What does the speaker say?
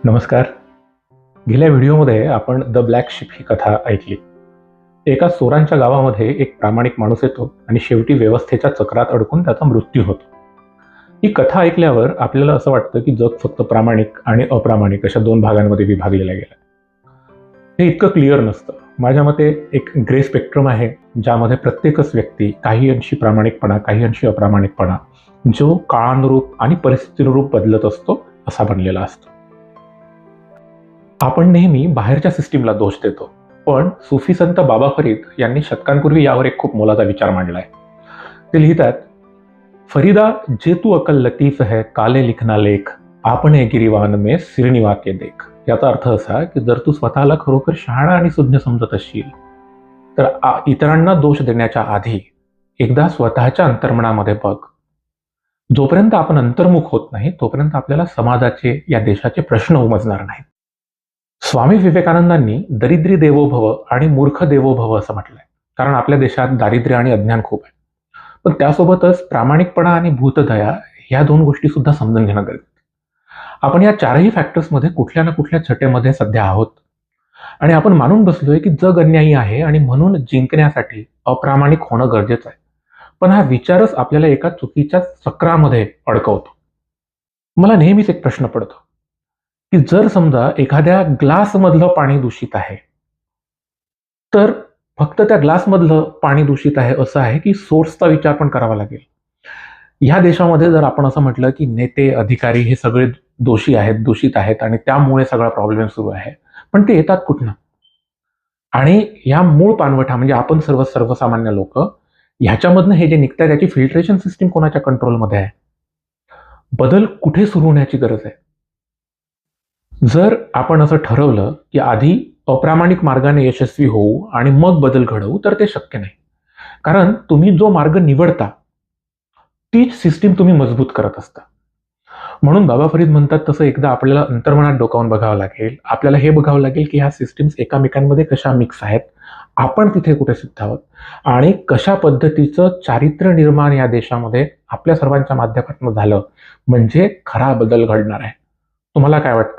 नमस्कार. गेल्या व्हिडिओमध्ये आपण द ब्लॅक शिप ही कथा ऐकली. एका चोरांच्या गावामध्ये एक प्रामाणिक माणूस येतो आणि शेवटी व्यवस्थेच्या चक्रात अडकून त्याचा मृत्यू होतो. ही कथा ऐकल्यावर आपल्याला असं वाटतं की जग फक्त प्रामाणिक आणि अप्रामाणिक अशा दोन भागांमध्ये विभागलेलं गेलं. हे इतकं क्लिअर नसतं. माझ्या मते एक ग्रे स्पेक्ट्रम आहे, ज्यामध्ये प्रत्येकच व्यक्ती काही अंशी प्रामाणिकपणा, काही अंशी अप्रामाणिकपणा, जो काळानुरूप आणि परिस्थितीनुरूप बदलत असतो असा बनलेला असतो. आपण नेहमी बाहेरच्या सिस्टीमला दोष देतो, पण सुफी संत बाबा फरीद यांनी शतकांपूर्वी यावर एक खूप मोलाचा विचार मांडलाय. ते लिहितात, फरीदा जे तू अकल लतीफ है काले लिखना लेख, आपणे गिरीवान में सिरनिवा के देख. याचा अर्थ असा की जर तू स्वतःला खरोखर शहाणा आणि सुज्ञ समजत असशील तर इतरांना दोष देण्याच्या आधी एकदा स्वतःच्या अंतर्मनामध्ये बघ. जोपर्यंत आपण अंतर्मुख होत नाही तोपर्यंत आपल्याला समाजाचे, या देशाचे प्रश्न उमजणार नाहीत. स्वामी विवेकानंदांनी दरिद्री देवो भव आणि मूर्ख देवो भव असं म्हटलंय, कारण आपल्या देशात दारिद्र्य आणि अज्ञान खूप आहे. पण त्यासोबतच प्रामाणिकपणा आणि भूतदया ह्या दोन गोष्टी सुद्धा समजून घेणं गरजेचं. आपण या चारही फॅक्टर्समध्ये कुठल्या ना कुठल्या छटेमध्ये सध्या आहोत आणि आपण मानून बसलोय की जग अन्यायी आहे आणि म्हणून जिंकण्यासाठी अप्रामाणिक होणं गरजेचं आहे. पण हा विचारच आपल्याला एका चुकीच्या चक्रामध्ये अडकवतो. मला नेहमीच एक प्रश्न पडतो की जर समजा एखाद्या ग्लासमधलं पाणी दूषित आहे, तर फक्त त्या ग्लासमधलं पाणी दूषित आहे असं आहे की सोर्सचा विचार पण करावा लागेल. ह्या देशामध्ये जर आपण असं म्हटलं की नेते, अधिकारी हे सगळे दोषी आहेत, दूषित आहेत आणि त्यामुळे सगळा प्रॉब्लेम सुरू आहे, पण ते येतात कुठनं? आणि या मूळ पानवठा म्हणजे आपण सर्वसामान्य लोक, ह्याच्यामधनं हे जे निघतं त्याची फिल्ट्रेशन सिस्टीम कोणाच्या कंट्रोलमध्ये आहे? बदल कुठे सुरू होण्याची गरज आहे? जर आपण असं ठरवलं की आधी अप्रामाणिक मार्गाने यशस्वी होऊ आणि मग बदल घडवू, तर ते शक्य नाही. कारण तुम्ही जो मार्ग निवडता तीच सिस्टीम तुम्ही मजबूत करत असता. म्हणून बाबा फरीद म्हणतात तसं एकदा आपल्याला अंतर्मनात डोकावून बघावं लागेल. आपल्याला हे बघावं लागेल की ह्या सिस्टीम्स एकामेकांमध्ये कशा मिक्स आहेत, आपण तिथे कुठे सिद्ध आहोत आणि कशा पद्धतीचं चारित्र्य निर्माण या देशामध्ये आपल्या सर्वांच्या माध्यमातून झालं म्हणजे खरा बदल घडणार आहे. तुम्हाला काय वाटतं?